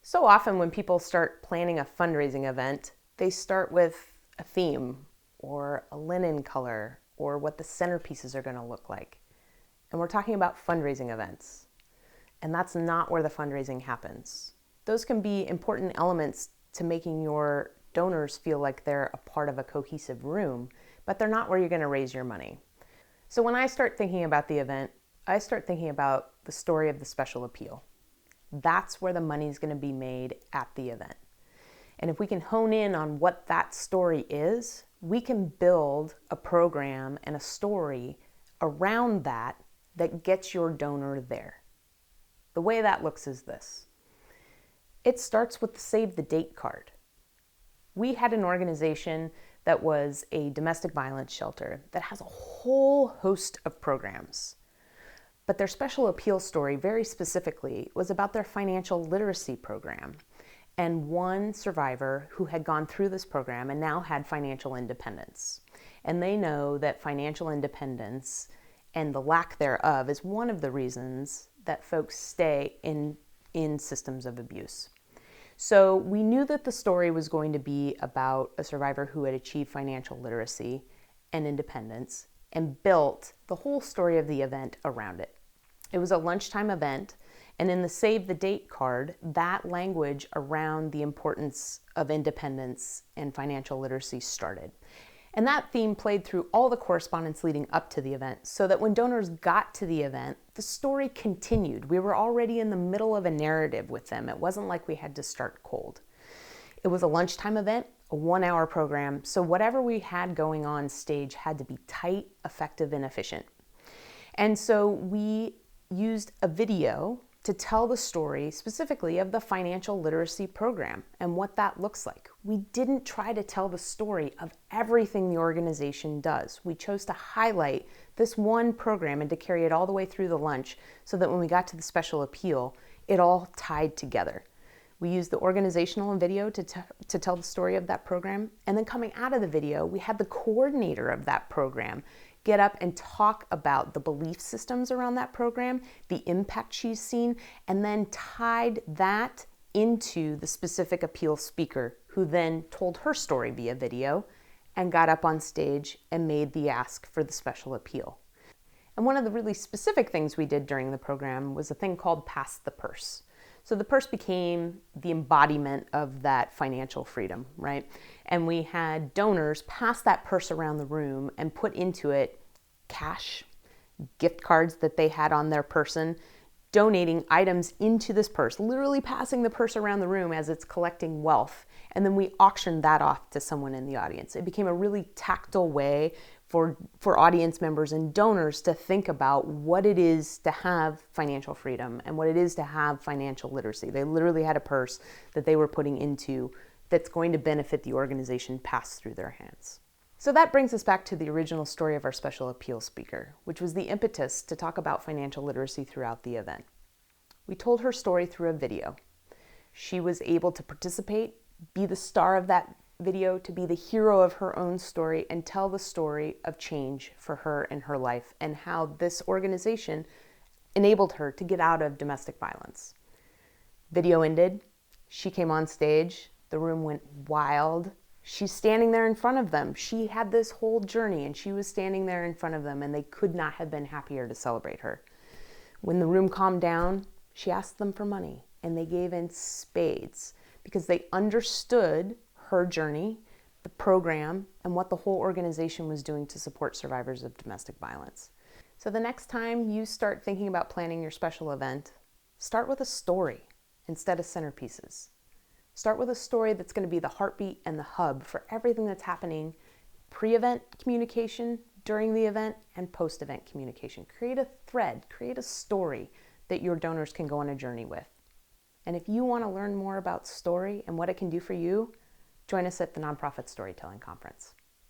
So often when people start planning a fundraising event, they start with a theme or a linen color or what the centerpieces are going to look like. And we're talking about fundraising events. And that's not where the fundraising happens. Those can be important elements to making your donors feel like they're a part of a cohesive room, but they're not where you're going to raise your money. So when I start thinking about the event, I start thinking about the story of the special appeal. That's where the money's going to be made at the event. And if we can hone in on what that story is, we can build a program and a story around that that gets your donor there. The way that looks is this. It starts with the Save the Date card. We had an organization that was a domestic violence shelter that has a whole host of programs. But their special appeal story, very specifically, was about their financial literacy program and one survivor who had gone through this program and now had financial independence. And they know that financial independence and the lack thereof is one of the reasons that folks stay in systems of abuse. So we knew that the story was going to be about a survivor who had achieved financial literacy and independence and built the whole story of the event around it. It was a lunchtime event, and in the Save the Date card, that language around the importance of independence and financial literacy started. And that theme played through all the correspondence leading up to the event, so that when donors got to the event, the story continued. We were already in the middle of a narrative with them. It wasn't like we had to start cold. It was a lunchtime event, a 1-hour program, so whatever we had going on stage had to be tight, effective, and efficient. And so we used a video to tell the story specifically of the financial literacy program and what that looks like. We didn't try to tell the story of everything the organization does. We chose to highlight this one program and to carry it all the way through the lunch so that when we got to the special appeal, it all tied together. We used the organizational video to tell the story of that program. And then coming out of the video, we had the coordinator of that program get up and talk about the belief systems around that program, the impact she's seen, and then tied that into the specific appeal speaker, who then told her story via video and got up on stage and made the ask for the special appeal. And one of the really specific things we did during the program was a thing called Pass the Purse. So the purse became the embodiment of that financial freedom, right? And we had donors pass that purse around the room and put into it cash, gift cards that they had on their person, donating items into this purse, literally passing the purse around the room as it's collecting wealth. And then we auctioned that off to someone in the audience. It became a really tactile way for audience members and donors to think about what it is to have financial freedom and what it is to have financial literacy. They literally had a purse that they were putting into that's going to benefit the organization pass through their hands. So that brings us back to the original story of our special appeal speaker, which was the impetus to talk about financial literacy throughout the event. We told her story through a video. She was able to participate, be the star of that video, to be the hero of her own story and tell the story of change for her in her life and how this organization enabled her to get out of domestic violence. Video ended. She came on stage. The room went wild. She's standing there in front of them. She had this whole journey and she was standing there in front of them and they could not have been happier to celebrate her. When the room calmed down, she asked them for money and they gave in spades because they understood her journey, the program, and what the whole organization was doing to support survivors of domestic violence. So the next time you start thinking about planning your special event, start with a story instead of centerpieces. Start with a story that's going to be the heartbeat and the hub for everything that's happening pre-event communication, during the event, and post-event communication. Create a thread, create a story that your donors can go on a journey with. And if you want to learn more about story and what it can do for you, join us at the Nonprofit Storytelling Conference.